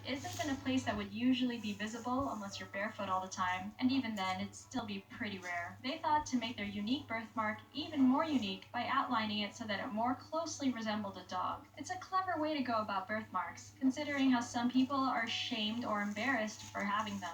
isn't in a place that would usually be visible unless you're barefoot all the time, and even then it'd still be pretty rare. They thought to make their unique birthmark even more unique by outlining it so that it more closely resembled a dog. It's a clever way to go about birthmarks, considering how some people are shamed or embarrassed for having them.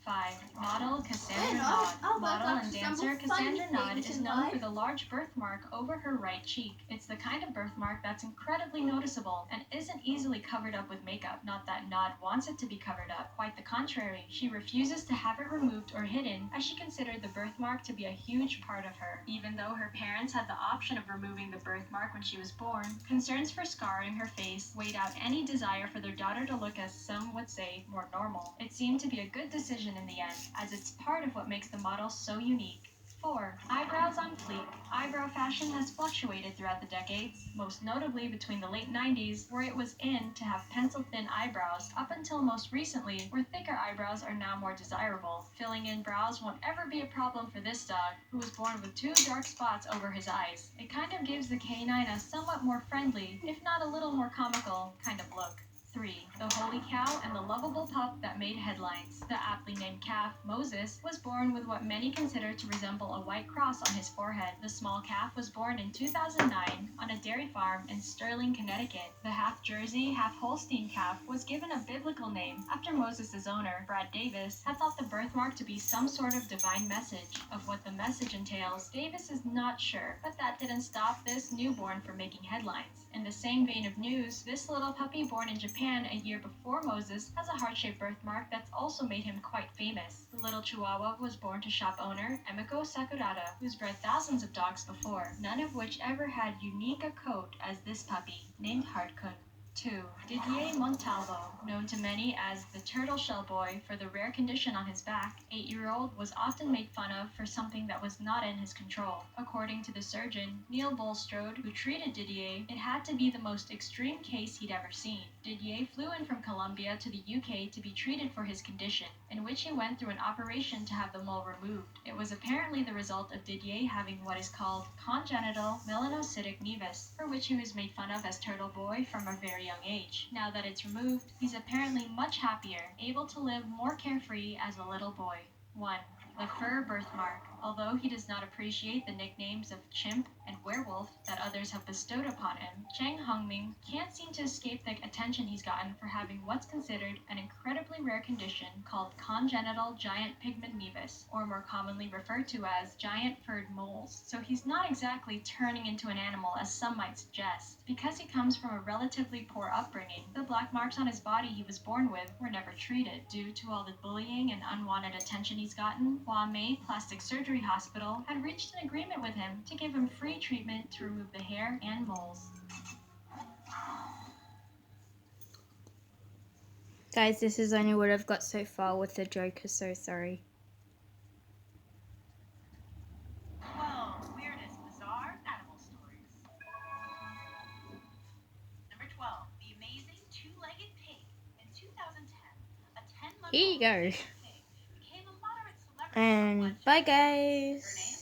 5. Model Cassandra Nod. Model and dancer Cassandra Nod is known for the large birthmark over her right cheek. It's the kind of birthmark that's incredibly noticeable and isn't easily covered up with makeup. Not that Nod wants it to be covered up, quite the contrary. She refuses to have it removed or hidden, as she considered the birthmark to be a huge part of her. Even though her parents had the option of removing the birthmark when she was born, concerns for scarring her face weighed out any desire for their daughter to look, as some would say, more normal. It seemed to be a good decision in the end, as it's part of what makes the model so unique. 4. Eyebrows on fleek. Eyebrow fashion has fluctuated throughout the decades, most notably between the late 90s, where it was in to have pencil-thin eyebrows, up until most recently, where thicker eyebrows are now more desirable. Filling in brows won't ever be a problem for this dog, who was born with 2 dark spots over his eyes. It kind of gives the canine a somewhat more friendly, if not a little more comical, kind of look. 3. The holy cow and the lovable pup that made headlines. The aptly named calf, Moses, was born with what many consider to resemble a white cross on his forehead. The small calf was born in 2009 on a dairy farm in Sterling, Connecticut. The half Jersey, half Holstein calf was given a biblical name after Moses' owner, Brad Davis, had thought the birthmark to be some sort of divine message. Of what the message entails, Davis is not sure, but that didn't stop this newborn from making headlines. In the same vein of news, this little puppy born in Japan a year before Moses has a heart-shaped birthmark that's also made him quite famous. The little Chihuahua was born to shop owner Emiko Sakurada, who's bred thousands of dogs before, none of which ever had unique a coat as this puppy, named Hardkun. 2. Didier Montalvo, known to many as the turtle shell boy for the rare condition on his back, 8-year-old was often made fun of for something that was not in his control. According to the surgeon, Neil Bulstrode, who treated Didier, it had to be the most extreme case he'd ever seen. Didier flew in from Colombia to the UK to be treated for his condition, in which he went through an operation to have the mole removed. It was apparently the result of Didier having what is called congenital melanocytic nevus, for which he was made fun of as Turtle Boy from a very young age. Now that it's removed, he's apparently much happier, able to live more carefree as a little boy. 1. The fur birthmark. Although he does not appreciate the nicknames of chimp and werewolf that others have bestowed upon him, Chang Hongming can't seem to escape the attention he's gotten for having what's considered an incredibly rare condition called congenital giant pigment nevus, or more commonly referred to as giant furred moles. So he's not exactly turning into an animal as some might suggest. Because he comes from a relatively poor upbringing, the black marks on his body he was born with were never treated. Due to all the bullying and unwanted attention he's gotten, Hua Mei Plastic Surgery Hospital had reached an agreement with him to give him free treatment to remove the hair and moles. Guys, this is only what I've got so far with the Joker, so sorry. 12 weirdest bizarre animal stories. Number 12, the amazing two-legged pig. In 2010, a 10-month-old Here you go. pig became a moderate celebrity. And bye, guys.